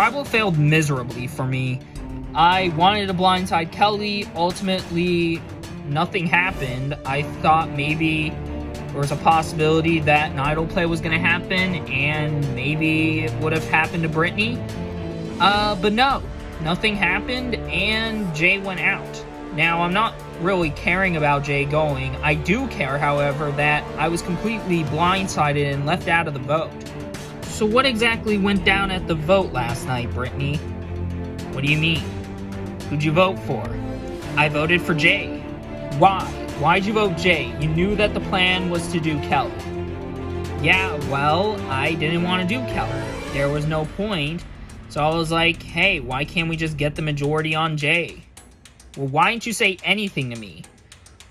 tribal failed miserably for me. I wanted to blindside Kelly. Ultimately, nothing happened. I thought maybe there was a possibility that an idol play was going to happen, and maybe it would have happened to Brittany. But no, nothing happened, and Jay went out. Now, I'm not really caring about Jay going. I do care, however, that I was completely blindsided and left out of the vote. So what exactly went down at the vote last night, Brittany? What do you mean? Who'd you vote for? I voted for Jay. Why? Why'd you vote Jay? You knew that the plan was to do Kelly. Yeah, well, I didn't want to do Kelly. There was no point. So I was like, hey, why can't we just get the majority on Jay? Well, why didn't you say anything to me?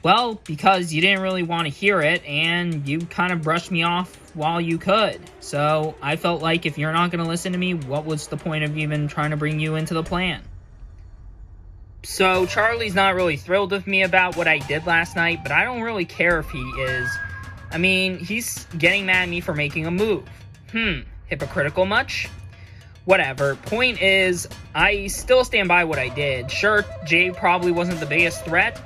Well, because you didn't really want to hear it, and you kind of brushed me off while you could. So I felt like if you're not going to listen to me, what was the point of even trying to bring you into the plan? So Charlie's not really thrilled with me about what I did last night, but I don't really care if he is. I mean, he's getting mad at me for making a move. Hypocritical much? Whatever. Point is, I still stand by what I did. Sure, Jay probably wasn't the biggest threat,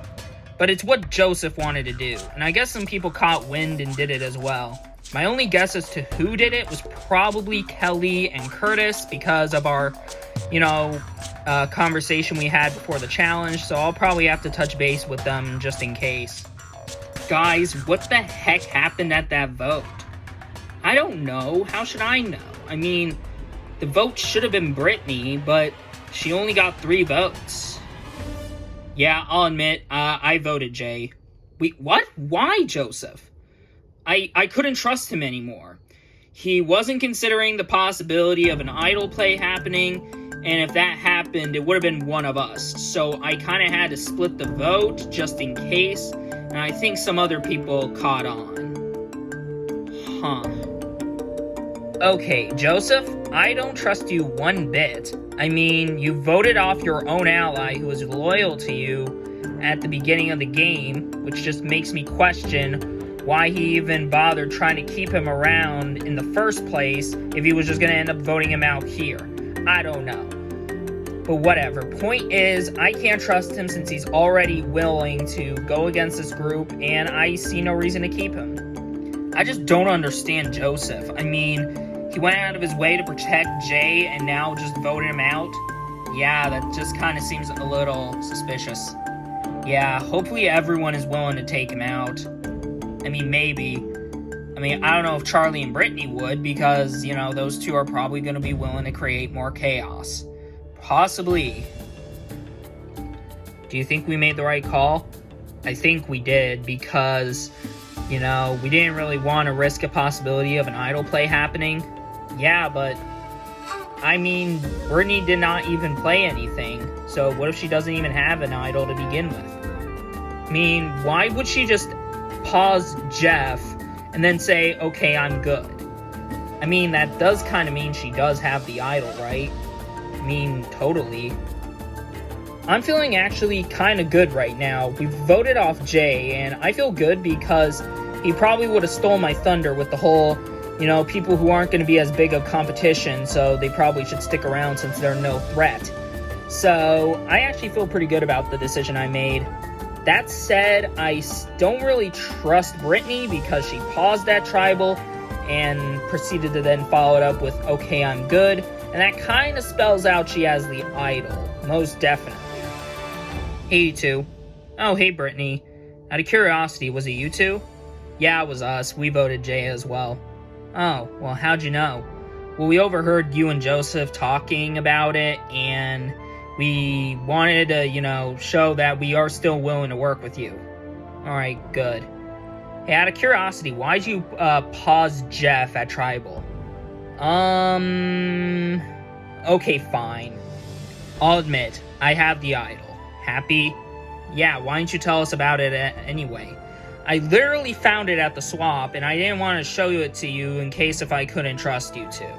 but it's what Joseph wanted to do. And I guess some people caught wind and did it as well. My only guess as to who did it was probably Kelly and Curtis because of our, conversation we had before the challenge. So I'll probably have to touch base with them just in case. Guys, what the heck happened at that vote? I don't know. How should I know? I mean, the vote should have been Brittany, but she only got 3 votes. Yeah, I'll admit, I voted Jay. Wait, what? Why, Joseph? I couldn't trust him anymore. He wasn't considering the possibility of an idol play happening, and if that happened, it would have been one of us. So I kind of had to split the vote just in case, and I think some other people caught on. Okay, Joseph, I don't trust you one bit. I mean, you voted off your own ally who was loyal to you at the beginning of the game, which just makes me question why he even bothered trying to keep him around in the first place if he was just going to end up voting him out here. I don't know. But whatever. Point is, I can't trust him since he's already willing to go against this group, and I see no reason to keep him. I just don't understand Joseph. I mean, he went out of his way to protect Jay and now just voted him out? Yeah, that just kind of seems a little suspicious. Yeah, hopefully everyone is willing to take him out. I mean, maybe. I mean, I don't know if Charlie and Brittany would because, those two are probably going to be willing to create more chaos. Possibly. Do you think we made the right call? I think we did because, we didn't really want to risk a possibility of an idol play happening. Yeah, but, I mean, Brittany did not even play anything. So what if she doesn't even have an idol to begin with? I mean, why would she just pause Jeff and then say, okay, I'm good? I mean, that does kind of mean she does have the idol, right? I mean, totally. I'm feeling actually kind of good right now. We've voted off Jay, and I feel good because he probably would have stole my thunder with the whole, people who aren't going to be as big of competition, so they probably should stick around since they're no threat. So, I actually feel pretty good about the decision I made. That said, I don't really trust Brittany because she paused that tribal and proceeded to then follow it up with, okay, I'm good. And that kind of spells out she has the idol. Most definitely. Hey, E2. Oh, hey, Brittany. Out of curiosity, was it you two? Yeah, it was us. We voted Jay as well. Oh, well, how'd you know? Well, we overheard you and Joseph talking about it, and we wanted to, show that we are still willing to work with you. Alright, good. Hey, out of curiosity, why'd you, pause Jeff at Tribal? Okay, fine. I'll admit, I have the idol. Happy? Yeah, why didn't you tell us about it anyway? I literally found it at the swap, and I didn't want to show it to you in case if I couldn't trust you to.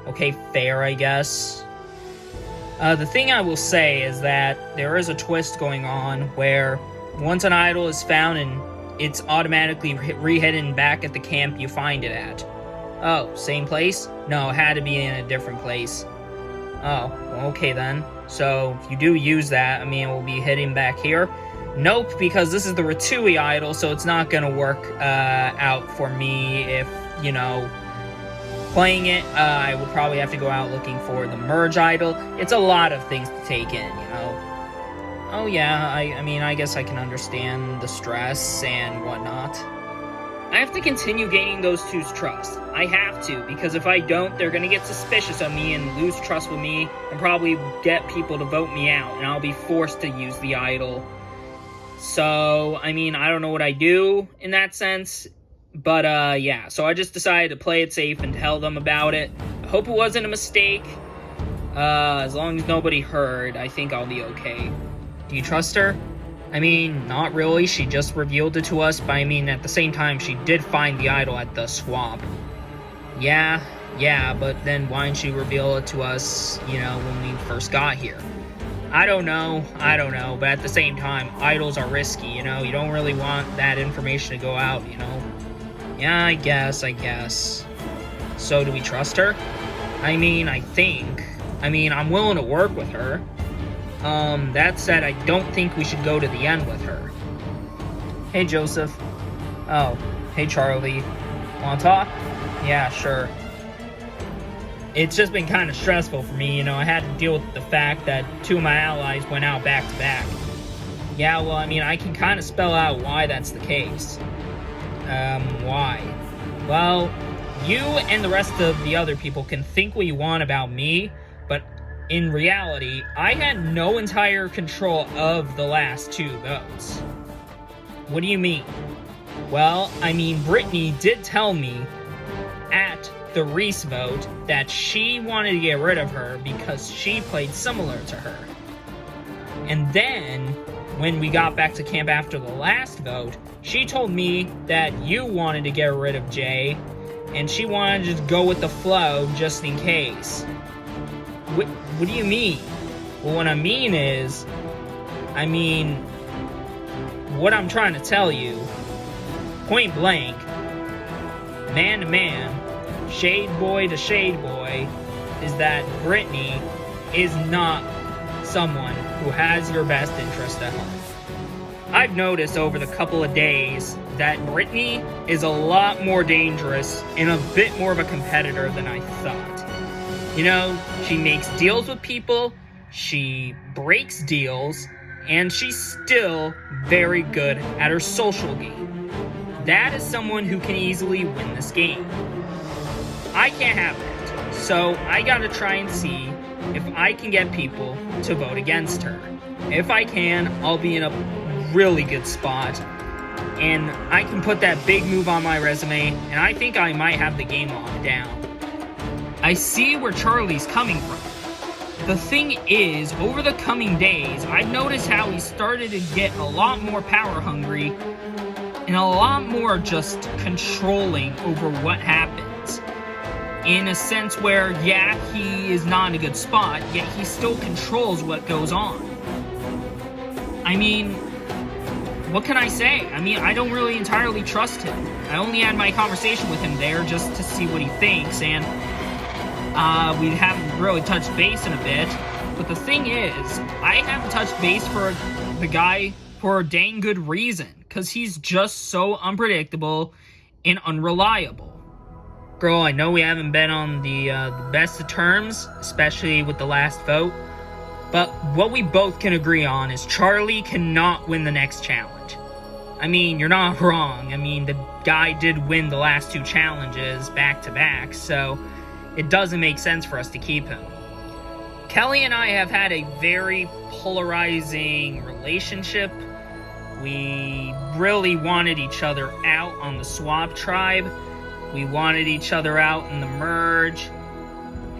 Okay, fair, I guess. The thing I will say is that there is a twist going on where once an idol is found and it's automatically re-hidden back at the camp you find it at. Oh, same place? No, it had to be in a different place. Oh, well, okay then. So, if you do use that, I mean, we'll be hitting back here. Nope, because this is the Ratui idol, so it's not gonna work out for me if, you know, playing it. I would probably have to go out looking for the merge idol. It's a lot of things to take in, you know. Oh yeah, I mean, I guess I can understand the stress and whatnot. I have to continue gaining those two's trust. I have to, because if I don't, they're gonna get suspicious of me and lose trust with me and probably get people to vote me out, and I'll be forced to use the idol. So, I mean, I don't know what I do in that sense, but yeah, so I just decided to play it safe and tell them about it. I hope it wasn't a mistake. As long as nobody heard, I think I'll be okay. Do you trust her? I mean, not really. She just revealed it to us, but I mean, at the same time, she did find the idol at the swamp. Yeah, but then why didn't she reveal it to us, you know, when we first got here? I don't know, but at the same time, idols are risky, you know? You don't really want that information to go out, you know? Yeah, I guess. So, do we trust her? I mean, I'm willing to work with her. That said, I don't think we should go to the end with her. Hey, Joseph. Oh, hey, Charlie. Wanna talk? Yeah, sure. It's just been kind of stressful for me, you know. I had to deal with the fact that two of my allies went out back to back. Yeah, well, I mean, I can kind of spell out why that's the case. Why? Well, you and the rest of the other people can think what you want about me, but in reality, I had no entire control of the last two votes. What do you mean? Well, I mean, Brittany did tell me at the Reese vote that she wanted to get rid of her because she played similar to her. And then, when we got back to camp after the last vote, she told me that you wanted to get rid of Jay, and she wanted to just go with the flow just in case. What do you mean? Well, what I mean is, what I'm trying to tell you, point blank, man to man, shade boy to shade boy, is that Brittany is not someone who has your best interest at heart. I've noticed over the couple of days that Brittany is a lot more dangerous and a bit more of a competitor than I thought. You know, she makes deals with people, she breaks deals, and she's still very good at her social game. That is someone who can easily win this game. I can't have that, so I gotta try and see if I can get people to vote against her. If I can, I'll be in a really good spot, and I can put that big move on my resume, and I think I might have the game locked down. I see where Charlie's coming from. The thing is, over the coming days, I've noticed how he started to get a lot more power hungry and a lot more just controlling over what happens. In a sense where, yeah, he is not in a good spot, yet he still controls what goes on. I mean, what can I say? I mean, I don't really entirely trust him. I only had my conversation with him there just to see what he thinks, and we haven't really touched base in a bit. But the thing is, I haven't touched base for the guy for a dang good reason, because he's just so unpredictable and unreliable. Girl, I know we haven't been on the best of terms, especially with the last vote, but what we both can agree on is Charlie cannot win the next challenge. I mean, you're not wrong. I mean, the guy did win the last two challenges back to back, so it doesn't make sense for us to keep him. Kelly and I have had a very polarizing relationship. We really wanted each other out on the Swap Tribe. We wanted each other out in the merge.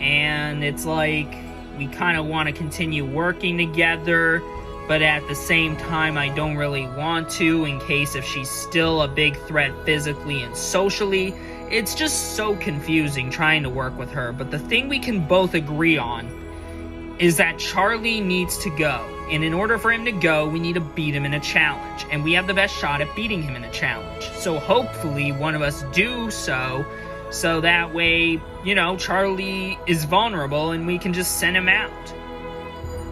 And it's like, we kind of want to continue working together, but at the same time, I don't really want to in case if she's still a big threat physically and socially. It's just so confusing trying to work with her, but the thing we can both agree on is that Charlie needs to go. And in order for him to go, we need to beat him in a challenge. And we have the best shot at beating him in a challenge. So hopefully one of us do so So that way, Charlie is vulnerable and we can just send him out.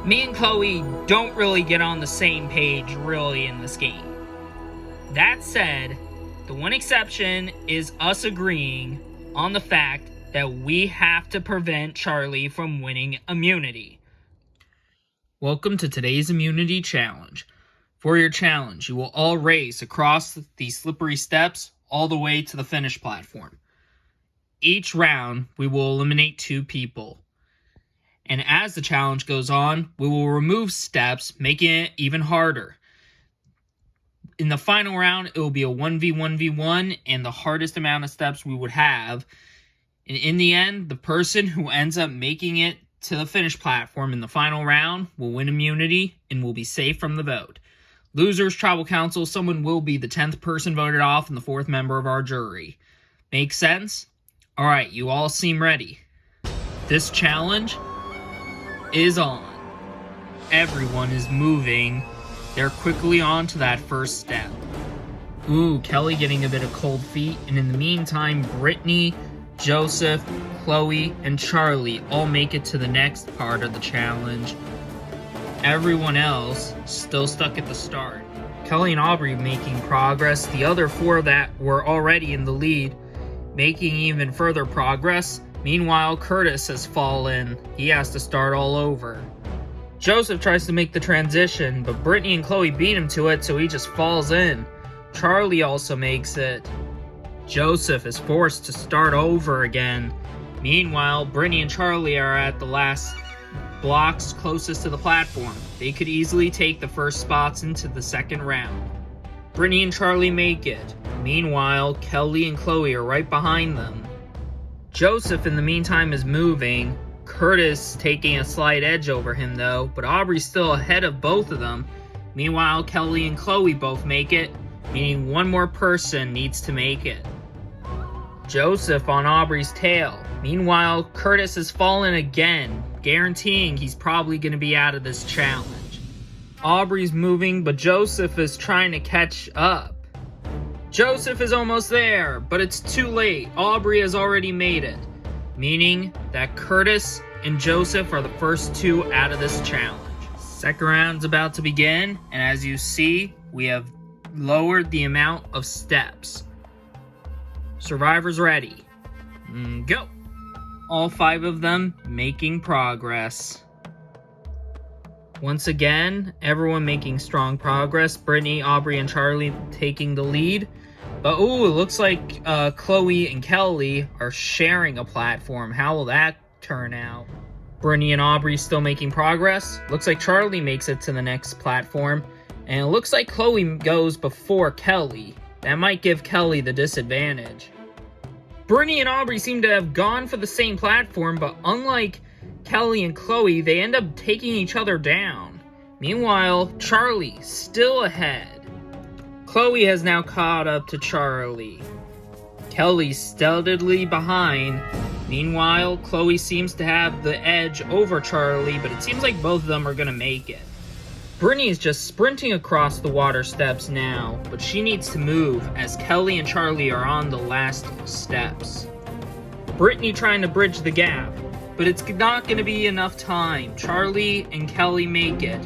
Me and Chloe don't really get on the same page really in this game. That said, the one exception is us agreeing on the fact that we have to prevent Charlie from winning immunity. Welcome to today's immunity challenge. For your challenge, you will all race across these slippery steps all the way to the finish platform. Each round, we will eliminate 2 people. And as the challenge goes on, we will remove steps, making it even harder. In the final round, it will be a 1v1v1 and the hardest amount of steps we would have. And in the end, the person who ends up making it to the finish platform in the final round will win immunity and will be safe from the vote. Losers, tribal council, someone will be the 10th person voted off and the 4th member of our jury. Make sense? Alright, you all seem ready. This challenge is on. Everyone is moving. They're quickly on to that first step. Ooh, Kelly getting a bit of cold feet. And in the meantime, Brittany, Joseph, Chloe, and Charlie all make it to the next part of the challenge. Everyone else still stuck at the start. Kelly and Aubrey making progress. The other 4 that were already in the lead making even further progress. Meanwhile, Curtis has fallen. He has to start all over. Joseph tries to make the transition, but Brittany and Chloe beat him to it, so he just falls in. Charlie also makes it. Joseph is forced to start over again. Meanwhile, Brittany and Charlie are at the last blocks closest to the platform. They could easily take the first spots into the second round. Brittany and Charlie make it. Meanwhile, Kelly and Chloe are right behind them. Joseph, in the meantime, is moving. Curtis taking a slight edge over him, though, but Aubrey's still ahead of both of them. Meanwhile, Kelly and Chloe both make it, meaning one more person needs to make it. Joseph on Aubrey's tail. Meanwhile, Curtis has fallen again, guaranteeing he's probably going to be out of this challenge. Aubrey's moving, but Joseph is trying to catch up. Joseph is almost there, but it's too late. Aubrey has already made it, meaning that Curtis and Joseph are the first 2 out of this challenge. Second round's about to begin, and as you see, we have lowered the amount of steps. Survivors ready. Go! All 5 of them making progress. Once again, everyone making strong progress. Brittany, Aubrey, and Charlie taking the lead. But ooh, it looks like Chloe and Kelly are sharing a platform. How will that turn out? Brittany and Aubrey still making progress. Looks like Charlie makes it to the next platform. And it looks like Chloe goes before Kelly. That might give Kelly the disadvantage. Brittany and Aubrey seem to have gone for the same platform, but unlike Kelly and Chloe, they end up taking each other down. Meanwhile, Charlie still ahead. Chloe has now caught up to Charlie. Kelly's stealthily behind. Meanwhile, Chloe seems to have the edge over Charlie, but it seems like both of them are going to make it. Brittany is just sprinting across the water steps now, but she needs to move as Kelly and Charlie are on the last steps. Brittany trying to bridge the gap, but it's not going to be enough time. Charlie and Kelly make it,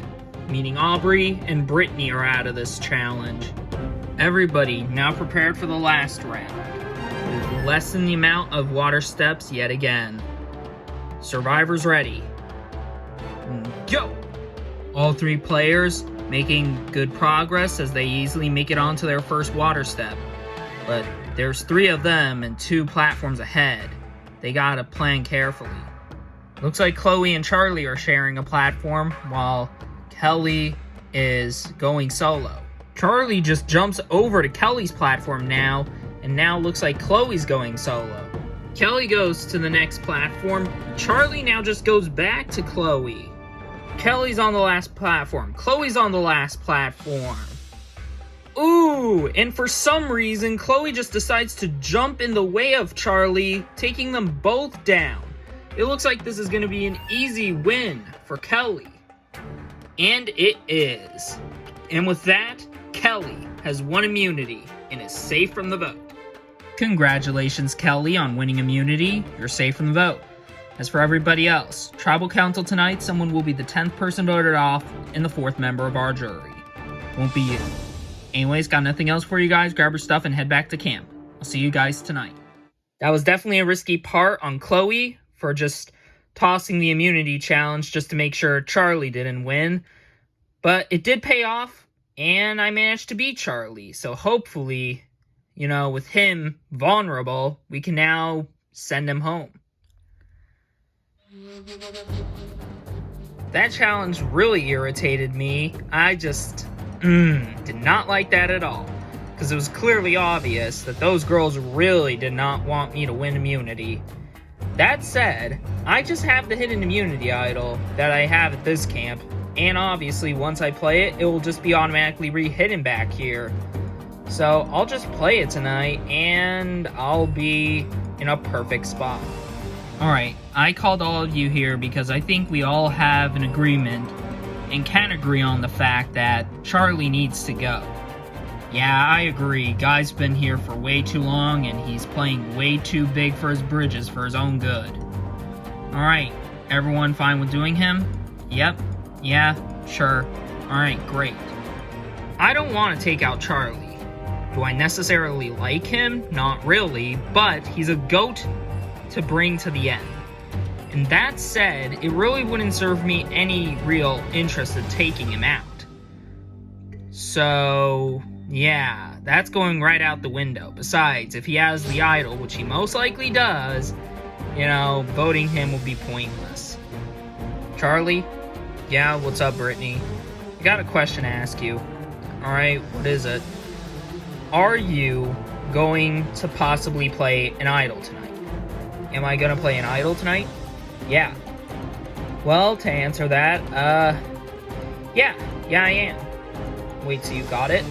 meaning Aubrey and Brittany are out of this challenge. Everybody now prepared for the last round. We've lessened the amount of water steps yet again. Survivors ready. Go! All 3 players making good progress as they easily make it onto their first water step. But there's 3 of them and 2 platforms ahead. They gotta plan carefully. Looks like Chloe and Charlie are sharing a platform while Kelly is going solo. Charlie just jumps over to Kelly's platform now, and now looks like Chloe's going solo. Kelly goes to the next platform. Charlie now just goes back to Chloe. Kelly's on the last platform. Chloe's on the last platform. Ooh, and for some reason, Chloe just decides to jump in the way of Charlie, taking them both down. It looks like this is going to be an easy win for Kelly. And it is. And with that, Kelly has won immunity and is safe from the vote. Congratulations, Kelly, on winning immunity. You're safe from the vote. As for everybody else, Tribal Council tonight, someone will be the 10th person voted off and the 4th member of our jury. Won't be you. Anyways, got nothing else for you guys. Grab your stuff and head back to camp. I'll see you guys tonight. That was definitely a risky part on Chloe for just tossing the immunity challenge just to make sure Charlie didn't win. But it did pay off, and I managed to beat Charlie. So hopefully, with him vulnerable, we can now send him home. That challenge really irritated me. I just did not like that at all. Because it was clearly obvious that those girls really did not want me to win immunity. That said, I just have the hidden immunity idol that I have at this camp. And obviously, once I play it, it will just be automatically re-hidden back here. So I'll just play it tonight, and I'll be in a perfect spot. Alright, I called all of you here because I think we all have an agreement and can agree on the fact that Charlie needs to go. Yeah, I agree. Guy's been here for way too long, and he's playing way too big for his bridges for his own good. Alright, everyone fine with doing him? Yep. Yeah, sure. Alright, great. I don't want to take out Charlie. Do I necessarily like him? Not really, but he's a goat to bring to the end. And that said, it really wouldn't serve me any real interest in taking him out. So, yeah, that's going right out the window. Besides, if he has the idol, which he most likely does, voting him will be pointless. Charlie? Yeah, what's up, Brittany? I got a question to ask you. Alright, what is it? Are you going to possibly play an idol tonight? Am I gonna play an idol tonight? Yeah. Well, to answer that, yeah, I am. Wait, so you got it?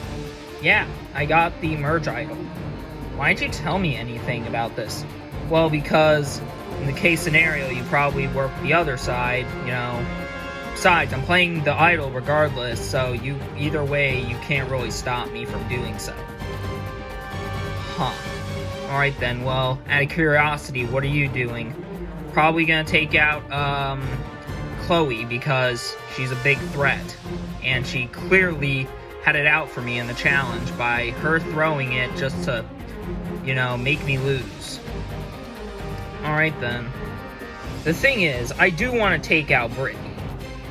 Yeah, I got the merge idol. Why didn't you tell me anything about this? Well, because in the case scenario, you probably work the other side, Besides, I'm playing the idol regardless, so either way, you can't really stop me from doing so. Huh. Alright then, well, out of curiosity, what are you doing? Probably gonna take out, Chloe, because she's a big threat. And she clearly had it out for me in the challenge by her throwing it just to, make me lose. Alright then. The thing is, I do want to take out Brittany.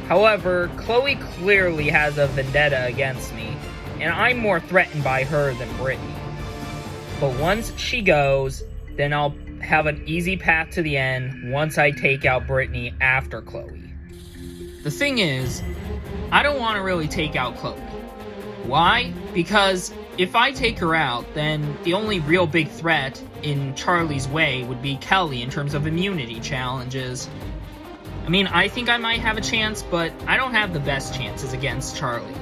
However, Chloe clearly has a vendetta against me, and I'm more threatened by her than Brittany. But once she goes, then I'll have an easy path to the end once I take out Brittany after Chloe. The thing is, I don't want to really take out Chloe. Why? Because if I take her out, then the only real big threat in Charlie's way would be Kelly in terms of immunity challenges. I mean, I think I might have a chance, but I don't have the best chances against Charlie.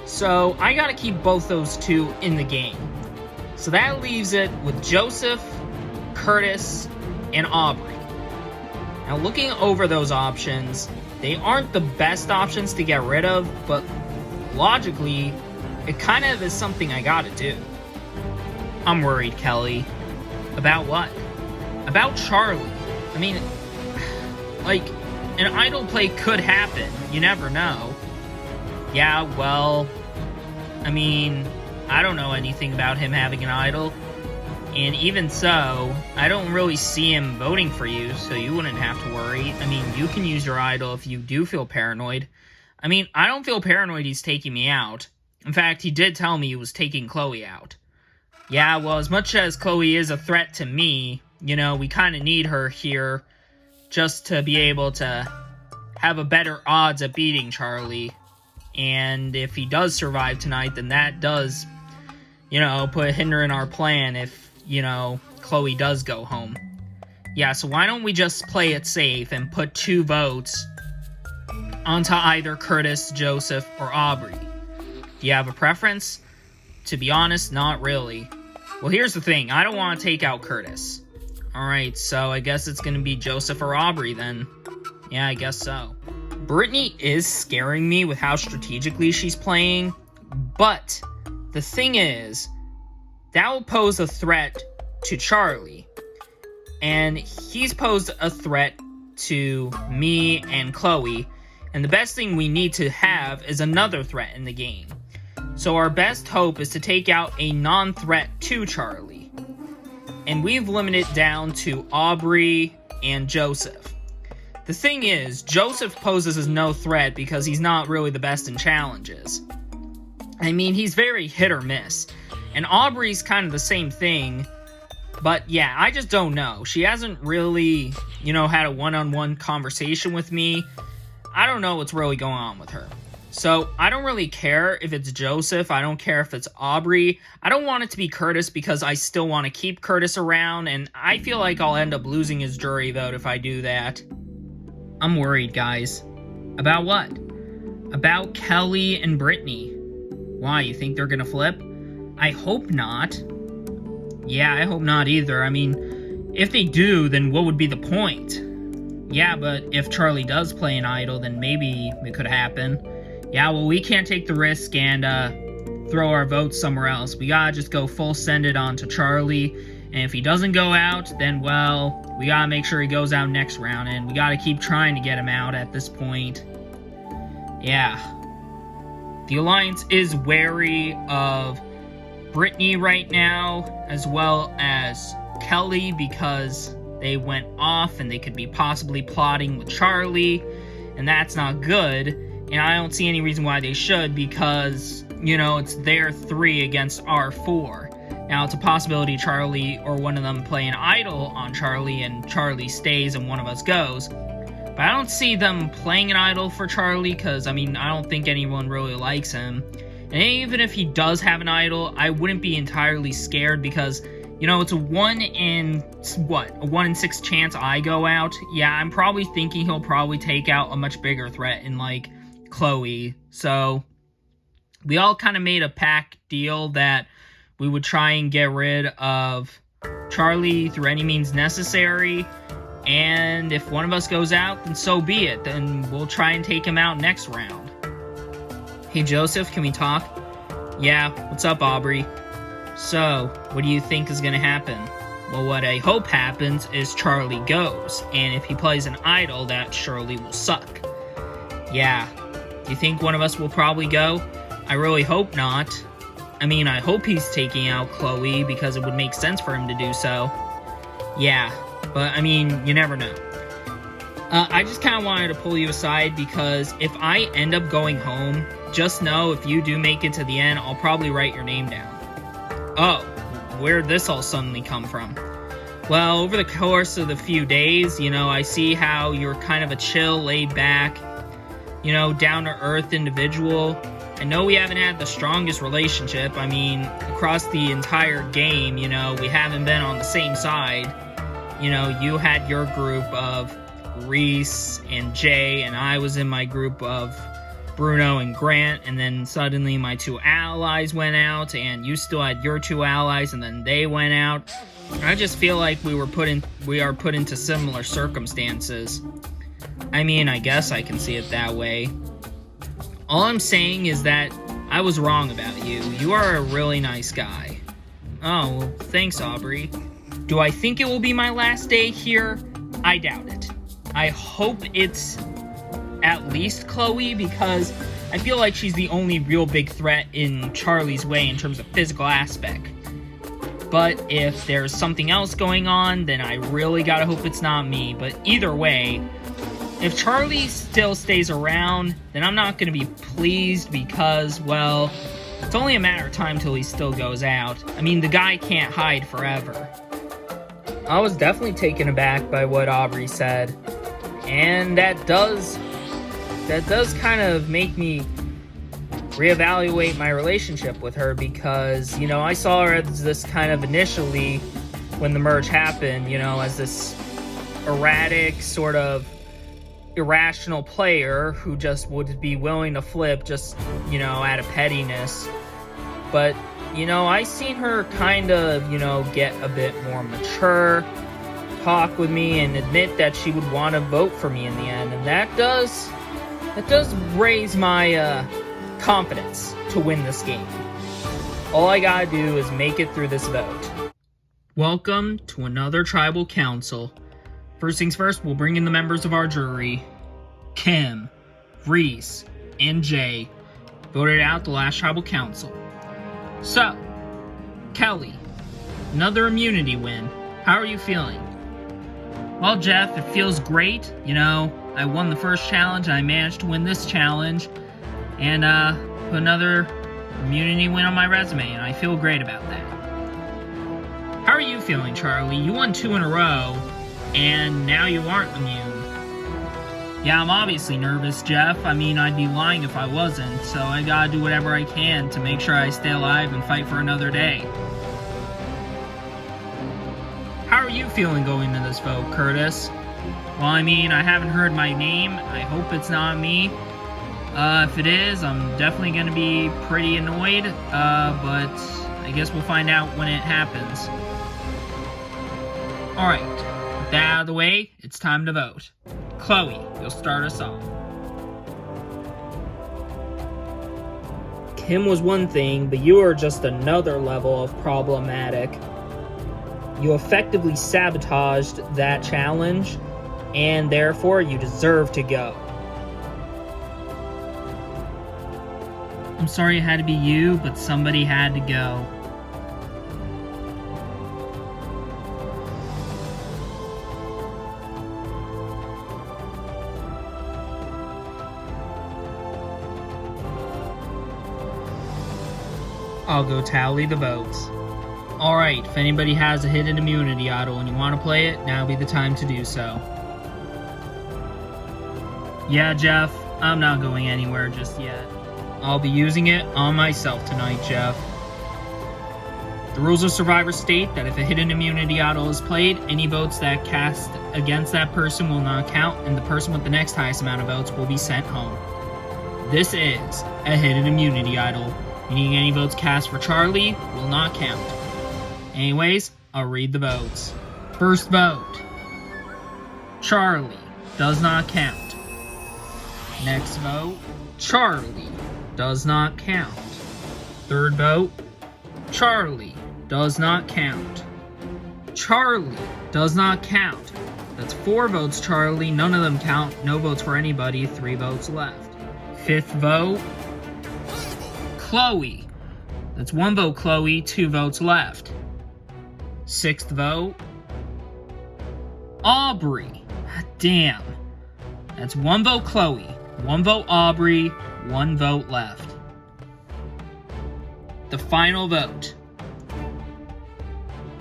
So I gotta keep both those two in the game. So that leaves it with Joseph, Curtis, and Aubrey. Now looking over those options, they aren't the best options to get rid of, but logically, it kind of is something I gotta do. I'm worried, Kelly. About what? About Charlie. I mean, an idol play could happen. You never know. Yeah, well, I don't know anything about him having an idol. And even so, I don't really see him voting for you, so you wouldn't have to worry. You can use your idol if you do feel paranoid. I don't feel paranoid he's taking me out. In fact, he did tell me he was taking Chloe out. Yeah, well, as much as Chloe is a threat to me, we kind of need her here just to be able to have a better odds at beating Charlie. And if he does survive tonight, then that does, put a hinder in our plan if, Chloe does go home. Yeah, so why don't we just play it safe and put 2 votes onto either Curtis, Joseph, or Aubrey? Do you have a preference? To be honest, not really. Well, here's the thing. I don't want to take out Curtis. Alright, so I guess it's gonna be Joseph or Aubrey then. Yeah, I guess so. Brittany is scaring me with how strategically she's playing, but the thing is, that will pose a threat to Charlie. And he's posed a threat to me and Chloe. And the best thing we need to have is another threat in the game. So our best hope is to take out a non-threat to Charlie. And we've limited it down to Aubrey and Joseph. The thing is, Joseph poses as no threat because he's not really the best in challenges. I mean, he's very hit or miss. And Aubrey's kind of the same thing. But yeah, I just don't know. She hasn't really, had a one-on-one conversation with me. I don't know what's really going on with her. So, I don't really care if it's Joseph. I don't care if it's Aubrey. I don't want it to be Curtis because I still want to keep Curtis around. And I feel like I'll end up losing his jury vote if I do that. I'm worried, guys. About what? About Kelly and Brittany. Why, you think they're gonna flip? I hope not. Yeah, I hope not either. I mean, if they do, then what would be the point? Yeah, but if Charlie does play an idol, then maybe it could happen. Yeah, well, we can't take the risk and throw our votes somewhere else. We gotta just go full send it on to Charlie. And if he doesn't go out, then, well, we gotta make sure he goes out next round. And we gotta keep trying to get him out at this point. Yeah. The Alliance is wary of Brittany right now, as well as Kelly, because they went off and they could be possibly plotting with Charlie, and that's not good. And I don't see any reason why they should, because, it's their 3 against our 4. Now, it's a possibility Charlie or one of them play an idol on Charlie, and Charlie stays and one of us goes. But I don't see them playing an idol for Charlie, because, I don't think anyone really likes him. And even if he does have an idol, I wouldn't be entirely scared, because, it's a 1 in 6 chance I go out. Yeah, I'm probably thinking he'll probably take out a much bigger threat in, Chloe. So, we all kind of made a pact deal that we would try and get rid of Charlie through any means necessary. And if one of us goes out, then so be it. Then we'll try and take him out next round. Hey, Joseph, can we talk? Yeah, what's up, Aubrey? So, what do you think is going to happen? Well, what I hope happens is Charlie goes. And if he plays an idol, that surely will suck. Yeah. Do you think one of us will probably go? I really hope not. I hope he's taking out Chloe, because it would make sense for him to do so. Yeah. But, you never know. I just kind of wanted to pull you aside, because if I end up going home, just know if you do make it to the end, I'll probably write your name down. Oh, where'd this all suddenly come from? Well, over the course of the few days, I see how you're kind of a chill, laid-back, down-to-earth individual. I know we haven't had the strongest relationship. Across the entire game, we haven't been on the same side. You had your group of Reese and Jay, and I was in my group of Bruno and Grant, and then suddenly my 2 allies went out, and you still had your 2 allies, and then they went out. I just feel like we are put into similar circumstances. I guess I can see it that way. All I'm saying is that I was wrong about you. You are a really nice guy. Oh, well, thanks, Aubrey. Do I think it will be my last day here? I doubt it. I hope it's at least Chloe, because I feel like she's the only real big threat in Charlie's way in terms of physical aspect. But if there's something else going on, then I really gotta hope it's not me. But either way, if Charlie still stays around, then I'm not gonna be pleased, because, well, it's only a matter of time till he still goes out. The guy can't hide forever. I was definitely taken aback by what Aubrey said. And that does kind of make me reevaluate my relationship with her, because, I saw her as this kind of initially, when the merge happened, as this erratic, sort of irrational player who just would be willing to flip just, out of pettiness. But, I seen her kind of, get a bit more mature, talk with me, and admit that she would want to vote for me in the end. And that does raise my confidence to win this game. All I gotta do is make it through this vote. Welcome to another tribal council. First things first, we'll bring in the members of our jury. Kim, Reese, and Jay voted out the last tribal council. So, Kelly, another immunity win. How are you feeling? Well, Jeff, it feels great. You know, I won the first challenge, and I managed to win this challenge, and put another immunity win on my resume, and I feel great about that. How are you feeling, Charlie? You won 2 in a row, and now you aren't immune. Yeah, I'm obviously nervous, Jeff. I mean, I'd be lying if I wasn't, so I gotta do whatever I can to make sure I stay alive and fight for another day. How are you feeling going into this vote, Curtis? Well, I mean, I haven't heard my name. I hope it's not me. If it is, I'm definitely gonna be pretty annoyed, but I guess we'll find out when it happens. Alright, with that out of the way, it's time to vote. Chloe, you'll start us off. Kim was one thing, but you are just another level of problematic. You effectively sabotaged that challenge, and therefore you deserve to go. I'm sorry it had to be you, but somebody had to go. I'll go tally the votes. Alright, if anybody has a hidden immunity idol and you want to play it, now would be the time to do so. Yeah, Jeff, I'm not going anywhere just yet. I'll be using it on myself tonight, Jeff. The rules of Survivor state that if a hidden immunity idol is played, any votes that cast against that person will not count, and the person with the next highest amount of votes will be sent home. This is a hidden immunity idol, meaning any votes cast for Charlie will not count. Anyways, I'll read the votes. First vote. Charlie does not count. Next vote. Charlie does not count. Third vote. Charlie does not count. Charlie does not count. That's 4 votes, Charlie. None of them count. No votes for anybody. 3 votes left. Fifth vote. Chloe. That's 1 vote, Chloe. 2 votes left. Sixth vote. Aubrey. Damn. That's 1 vote, Chloe. 1 vote, Aubrey. 1 vote left. The final vote.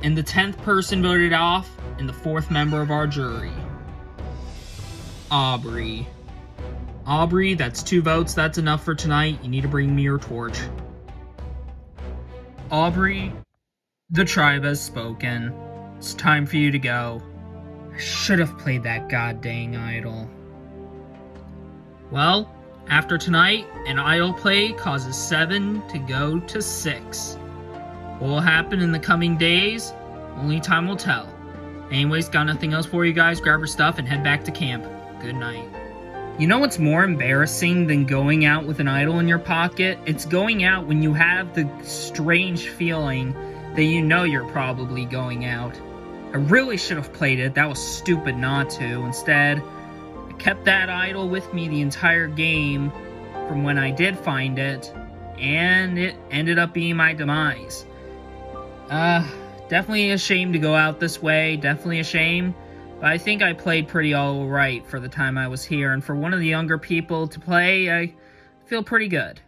And the 10th person voted off, and the 4th member of our jury. Aubrey. Aubrey, that's 2 votes. That's enough for tonight. You need to bring me your torch. Aubrey, the tribe has spoken. It's time for you to go. I should have played that goddamn idol. Well, after tonight, an idol play causes 7 to go to 6. What will happen in the coming days? Only time will tell. Anyways, got nothing else for you guys. Grab your stuff and head back to camp. Good night. You know what's more embarrassing than going out with an idol in your pocket? It's going out when you have the strange feeling that you know you're probably going out. I really should have played it. That was stupid not to. Instead, I kept that idol with me the entire game from when I did find it, and it ended up being my demise. Definitely a shame to go out this way. Definitely a shame. But I think I played pretty alright for the time I was here, and for one of the younger people to play, I feel pretty good.